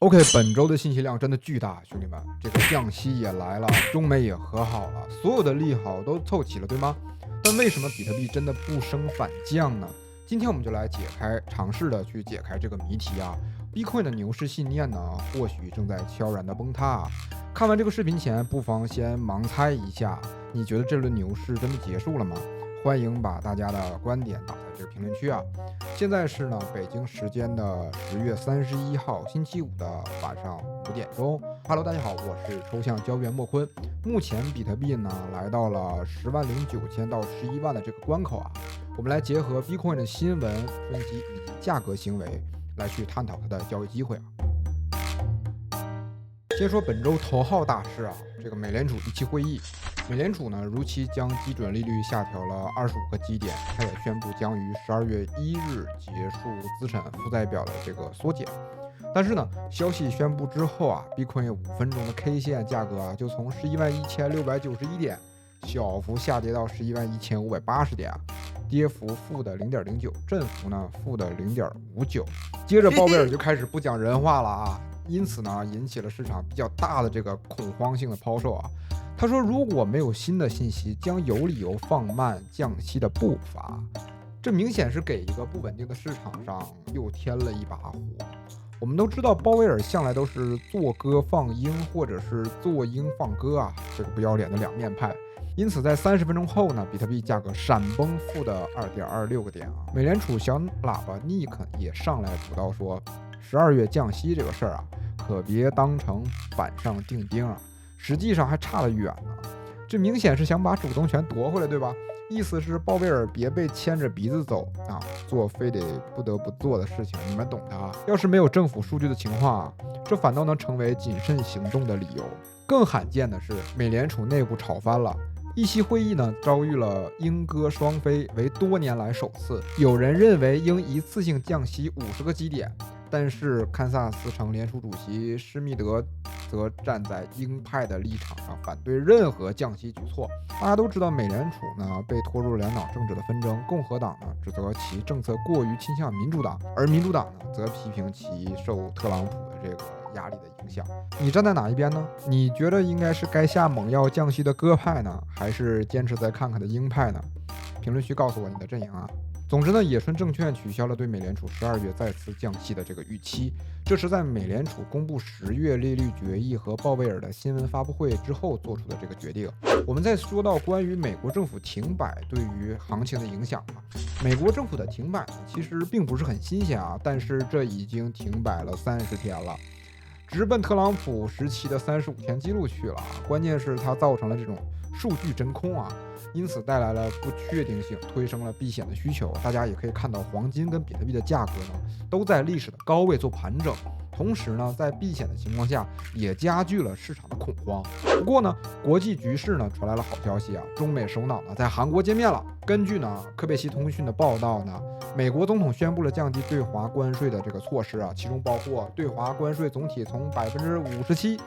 OK，本周的信息量真的巨大，兄弟们，这个降息也来了，中美也和好了，所有的利好都凑齐了，对吗？但为什么比特币真的不升反降呢？今天我们就来尝试的去解开这个谜题啊。Bitcoin 的牛市信念呢，或许正在悄然的崩塌。看完这个视频前，不妨先盲猜一下，你觉得这轮牛市真的结束了吗？欢迎把大家的观点打在这个评论区啊。现在是呢北京时间的10月31号星期五的晚上5点钟。Hello， 大家好，我是抽象交易员莫坤。目前比特币呢来到了10.09万到11万的这个关口啊。我们来结合 Bitcoin 的新闻分析以及价格行为来去探讨它的交易机会啊。先说本周头号大事啊，这个美联储议息会议。美联储呢如期将基准利率下调了25个基点，它也宣布将于12月1日结束资产负债表的这个缩减。但是呢，消息宣布之后啊，Bitcoin 5分钟的 K 线价格啊就从111691点小幅下跌到111580点啊，跌幅负的0.09，振幅呢负的0.59。接着鲍威尔就开始不讲人话了啊，因此呢引起了市场比较大的这个恐慌性的抛售啊。他说，如果没有新的信息，将有理由放慢降息的步伐。这明显是给一个不稳定的市场上又添了一把火。我们都知道，鲍威尔向来都是做鸽放鹰，或者是做鹰放鸽啊，这个不要脸的两面派。因此，在30分钟后呢，比特币价格闪崩负的2.26个点啊。美联储小喇叭尼克也上来补刀说，12月降息这个事儿啊，可别当成板上钉钉啊。实际上还差得远呢，这明显是想把主动权夺回来，对吧？意思是鲍威尔别被牵着鼻子走啊，做非得不得不做的事情，你们懂的啊。要是没有政府数据的情况啊，这反倒能成为谨慎行动的理由。更罕见的是，美联储内部吵翻了。议息会议呢遭遇了鹰鸽双飞，为多年来首次。有人认为应一次性降息50个基点，但是堪萨斯城联储主席施密德则站在鹰派的立场上，反对任何降息举措。大家都知道，美联储呢被拖入两党政治的纷争，共和党呢指责其政策过于倾向民主党，而民主党呢则批评其受特朗普的这个压力的影响。你站在哪一边呢？你觉得应该是该下猛药降息的鸽派呢，还是坚持再看看的鹰派呢？评论区告诉我你的阵营啊。总之呢，野村证券取消了对美联储12月再次降息的这个预期，这是在美联储公布10月利率决议和鲍威尔的新闻发布会之后做出的这个决定。我们再说到关于美国政府停摆对于行情的影响吧。美国政府的停摆呢，其实并不是很新鲜啊，但是这已经停摆了30天了，直奔特朗普时期的35天记录去了啊。关键是它造成了这种数据真空啊，因此带来了不确定性，推升了避险的需求。大家也可以看到，黄金跟比特币的价格呢都在历史的高位做盘整，同时呢在避险的情况下也加剧了市场的恐慌。不过呢，国际局势呢传来了好消息啊，中美首脑呢在韩国见面了。根据呢科贝西通讯的报道呢，美国总统宣布了降低对华关税的这个措施啊，其中包括对华关税总体从57%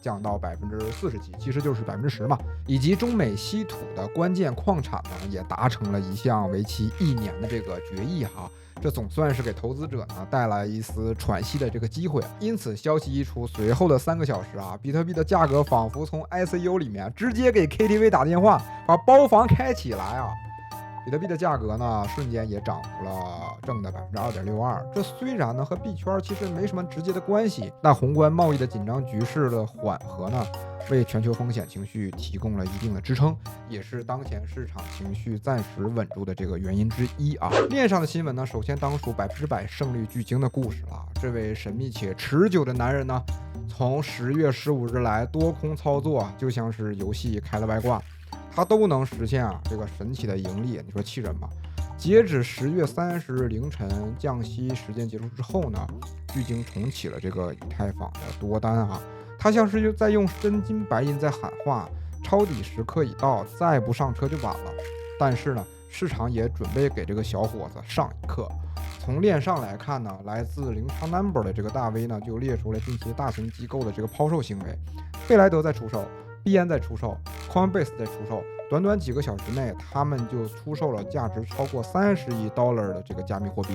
降到47%，其实就是10%嘛，以及中美稀土的关键矿产呢也达成了一项为期1年的这个决议哈。这总算是给投资者呢带来一丝喘息的这个机会。因此消息一出，随后的3个小时啊，比特币的价格仿佛从 ICU 里面直接给 KTV 打电话，把包房开起来啊。比特币的价格呢瞬间也涨幅了正的2.62%。这虽然呢和币圈其实没什么直接的关系，但宏观贸易的紧张局势的缓和呢，为全球风险情绪提供了一定的支撑，也是当前市场情绪暂时稳住的这个原因之一啊。链上的新闻呢，首先当属100%胜率巨鲸的故事了。这位神秘且持久的男人呢，从10月15日来多空操作，就像是游戏开了外挂，他都能实现这个神奇的盈利，你说气人吗？截止10月30日凌晨降息时间结束之后呢，巨鲸重启了这个以太坊的多单啊，他像是在用真金白银在喊话，抄底时刻已到，再不上车就晚了。但是呢，市场也准备给这个小伙子上一课。从链上来看呢，来自零仓 number 的这个大 V 呢，就列出了近期大型机构的这个抛售行为，贝莱德在出售，币安在出售， Coinbase 在出售，短短几个小时内，他们就出售了价值超过30亿 dollar 的这个加密货币。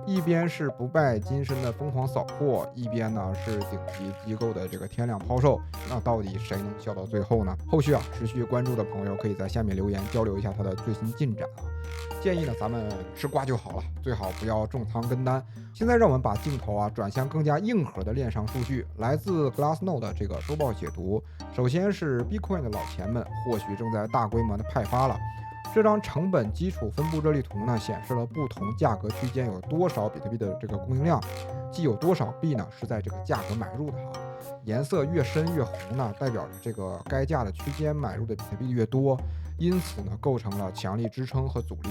一边是不败金身的疯狂扫货，一边呢是顶级机构的这个天量抛售，那到底谁能笑到最后呢？后续持续关注的朋友可以在下面留言交流一下它的最新进展建议呢咱们吃瓜就好了，最好不要重仓跟单。现在让我们把镜头转向更加硬核的链上数据，来自 Glassnode 的这个周报解读。首先是 Bitcoin 的老钱们或许正在大规模的派发了。这张成本基础分布热力图呢，显示了不同价格区间有多少比特币的这个供应量，即有多少币呢是在这个价格买入的颜色越深越红呢，代表着这个该价的区间买入的比特币越多，因此呢构成了强力支撑和阻力。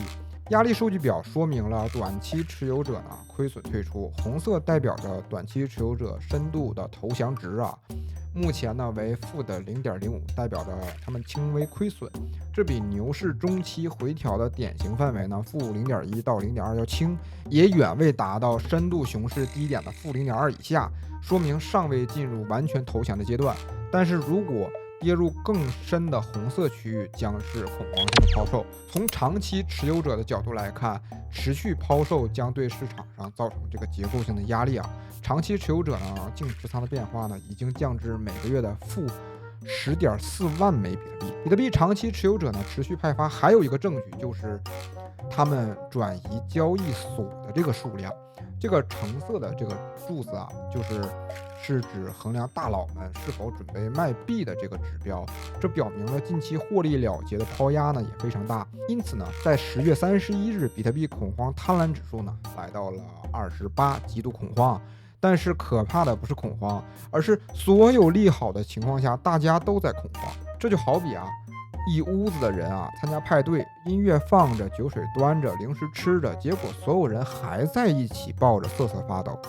压力数据表说明了短期持有者呢亏损退出，红色代表着短期持有者深度的投降值目前呢为负的0.05，代表着他们轻微亏损，这比牛市中期回调的典型范围呢负0.1到0.2要轻，也远未达到深度熊市低点的负0.2以下，说明尚未进入完全投降的阶段。但是如果跌入更深的红色区域，将是恐慌性的抛售。从长期持有者的角度来看，持续抛售将对市场上造成这个结构性的压力长期持有者呢，净持仓的变化呢，已经降至每个月的负10.4万枚比特币。比特币长期持有者呢，持续派发还有一个证据，就是他们转移交易所的这个数量。这个橙色的这个柱子是指衡量大佬们是否准备卖币的这个指标，这表明了近期获利了结的抛压呢也非常大。因此呢，在10月31日，比特币恐慌贪婪指数呢来到了28，极度恐慌。但是可怕的不是恐慌，而是所有利好的情况下，大家都在恐慌。这就好比一屋子的人参加派对，音乐放着，酒水端着，零食吃着，结果所有人还在一起抱着瑟瑟发抖，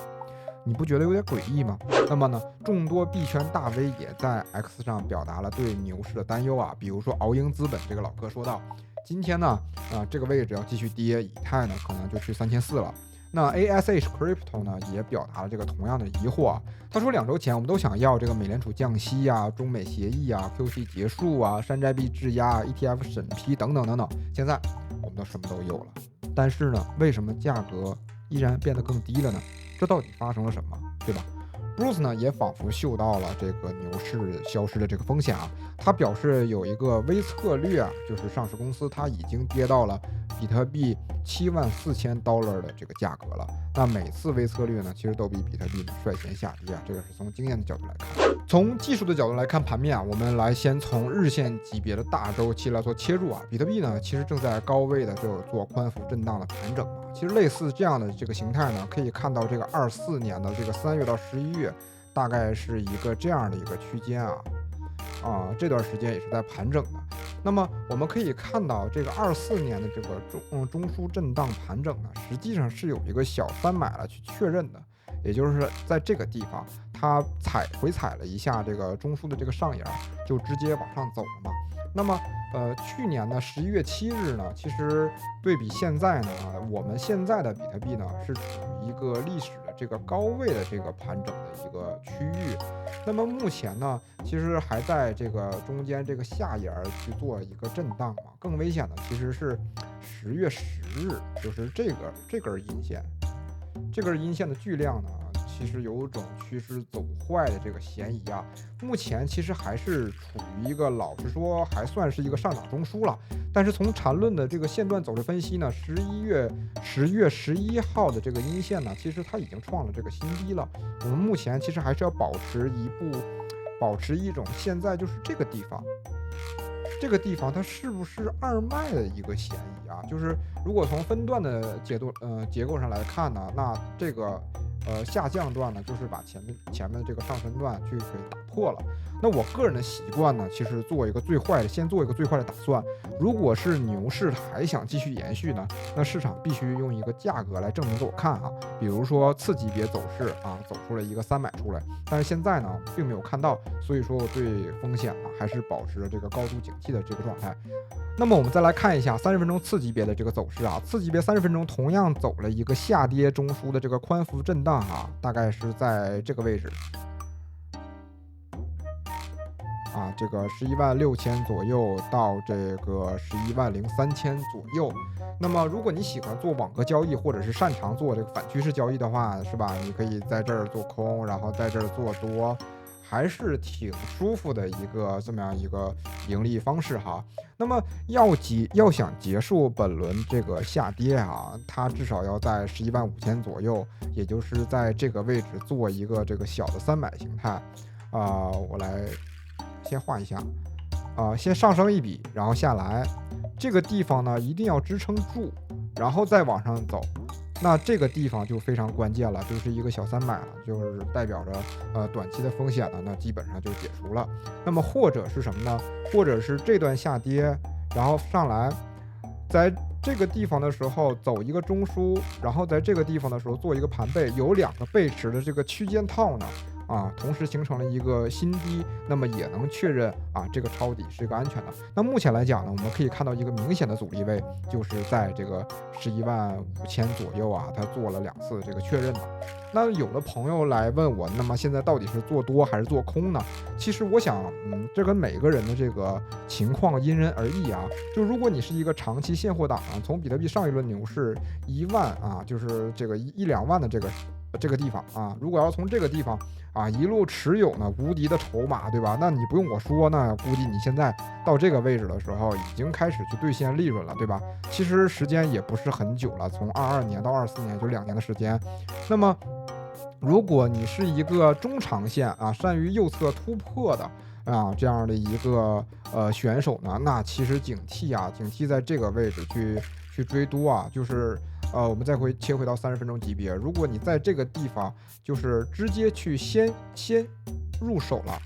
你不觉得有点诡异吗？那么呢，众多币圈大 V 也在 X 上表达了对牛市的担忧比如说鳌鹰资本这个老哥说道，今天呢这个位置要继续跌，以太呢可能就去3400了。那 ASH Crypto 呢也表达了这个同样的疑惑他说2周前我们都想要这个美联储降息中美协议QC 结束山寨币质押ETF 审批等等等等，现在我们都什么都有了，但是呢，为什么价格依然变得更低了呢？这到底发生了什么，对吧？Bruce 呢也仿佛嗅到了这个牛市消失的这个风险他表示有一个微策略就是上市公司它已经跌到了比特币$74,000的这个价格了。那每次微策略呢，其实都比比特币率先下跌这个是从经验的角度来看。从技术的角度来看盘面我们来先从日线级别的大周期来做切入比特币呢其实正在高位的做宽幅震荡的盘整其实类似这样的这个形态呢，可以看到这个24年的这个3月到11月，大概是一个这样的一个区间这段时间也是在盘整的。那么我们可以看到这个24年的这个中枢震荡盘整呢，实际上是有一个小3买了去确认的，也就是在这个地方它回踩了一下这个中枢的这个上沿，就直接往上走了嘛。那么去年呢11月7日呢，其实对比现在呢我们现在的比特币呢是处于一个历史的这个高位的这个盘整的一个区域。那么目前呢其实还在这个中间这个下沿去做一个震荡更危险的其实是10月10日，就是这根阴线，这根阴线的巨量呢其实有种趋势走坏的这个嫌疑目前其实还是处于一个老实说还算是一个上涨中枢了。但是从缠论的这个线段走势分析呢，10月11号的这个阴线呢，其实它已经创了这个新低了。我们目前其实还是要保持一种现在就是这个地方。这个地方它是不是二卖的一个嫌疑就是如果从分段的结构上来看呢，那这个下降段呢，就是把前面的这个上升段去给打破了。那我个人的习惯呢，其实先做一个最坏的打算。如果是牛市还想继续延续呢，那市场必须用一个价格来证明给我看比如说次级别走势走出了一个3买出来，但是现在呢并没有看到，所以说我对风险呢还是保持着这个高度警惕的这个状态。那么我们再来看一下30分钟次级别的这个走势次级别30分钟同样走了一个下跌中枢的这个宽幅震荡大概是在这个位置。这个116000左右到这个113000左右。那么如果你喜欢做网格交易，或者是擅长做这个反趋势交易的话，是吧？你可以在这儿做空，然后在这儿做多，还是挺舒服的一个这么样一个盈利方式哈。那么要想结束本轮这个下跌它至少要在115000左右，也就是在这个位置做一个这个小的300形态我来先画一下先上升一笔，然后下来，这个地方呢一定要支撑住，然后再往上走。那这个地方就非常关键了，就是一个小300了，就是代表着短期的风险呢，那基本上就解除了。那么或者是什么呢？或者是这段下跌，然后上来，在这个地方的时候走一个中枢，然后在这个地方的时候做一个盘背，有2个背驰的这个区间套呢。同时形成了一个新低，那么也能确认这个抄底是一个安全的。那目前来讲呢，我们可以看到一个明显的阻力位，就是在这个115000左右它做了2次这个确认的。那有的朋友来问我，那么现在到底是做多还是做空呢？其实我想，这跟每个人的这个情况因人而异就如果你是一个长期现货党从比特币上一轮牛市1万就是这个1-2万的这个地方如果要从这个地方一路持有呢无敌的筹码，对吧？那你不用我说，那估计你现在到这个位置的时候，已经开始去兑现利润了，对吧？其实时间也不是很久了，从22年到24年就2年的时间。那么如果你是一个中长线善于右侧突破的这样的一个选手呢，那其实警惕在这个位置去追多就是我们再切回到30分钟级别，如果你在这个地方就是直接去先入手了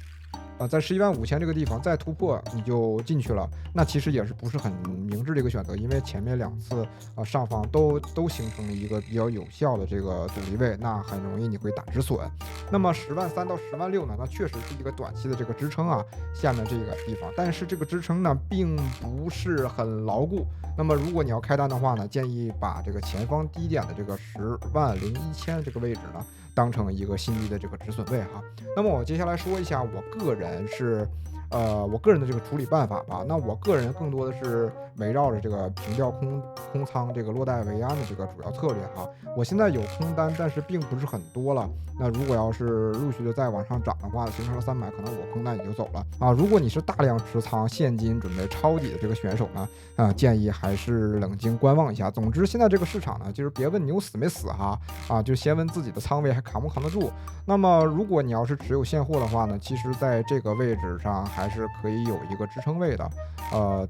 在115000这个地方再突破你就进去了，那其实也是不是很明智的一个选择，因为前面2次上方都形成了一个比较有效的这个阻力位，那很容易你会打止损。那么103000到106000呢，那确实是一个短期的这个支撑下面这个地方，但是这个支撑呢并不是很牢固。那么如果你要开单的话呢，建议把这个前方低点的这个10101000这个位置呢当成一个新低的这个止损位那么我接下来说一下我个人的这个处理办法吧。那我个人更多的是围绕着这个平调空仓这个落袋为安的这个主要策略我现在有空单，但是并不是很多了。那如果要是陆续的再往上涨的话，形成了300，可能我空单也就走了如果你是大量持仓现金准备抄底的这个选手呢建议还是冷静观望一下。总之现在这个市场呢，就是别问牛死没死就先问自己的仓位还扛不扛得住。那么如果你要是持有现货的话呢，其实在这个位置上还是可以有一个支撑位的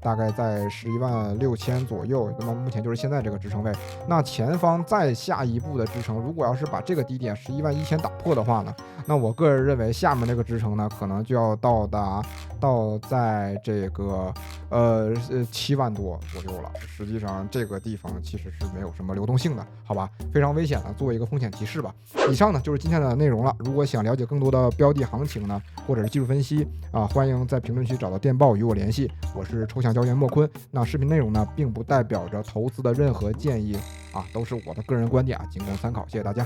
大概在116000左右。那么目前就是现在这个支撑位，那前方再下一步的支撑，如果要是把这个低点111000打破的话呢，那我个人认为下面这个支撑呢可能就要到在这个7万多左右了。实际上这个地方其实是没有什么流动性的，好吧，非常危险的，做一个风险提示吧。以上呢就是今天的内容了。如果想了解更多的标的行情呢，或者是技术分析欢迎在评论区找到电报与我联系。我是抽象教员莫坤。那视频内容呢并不代表着投资的任何建议都是我的个人观点仅供参考。谢谢大家。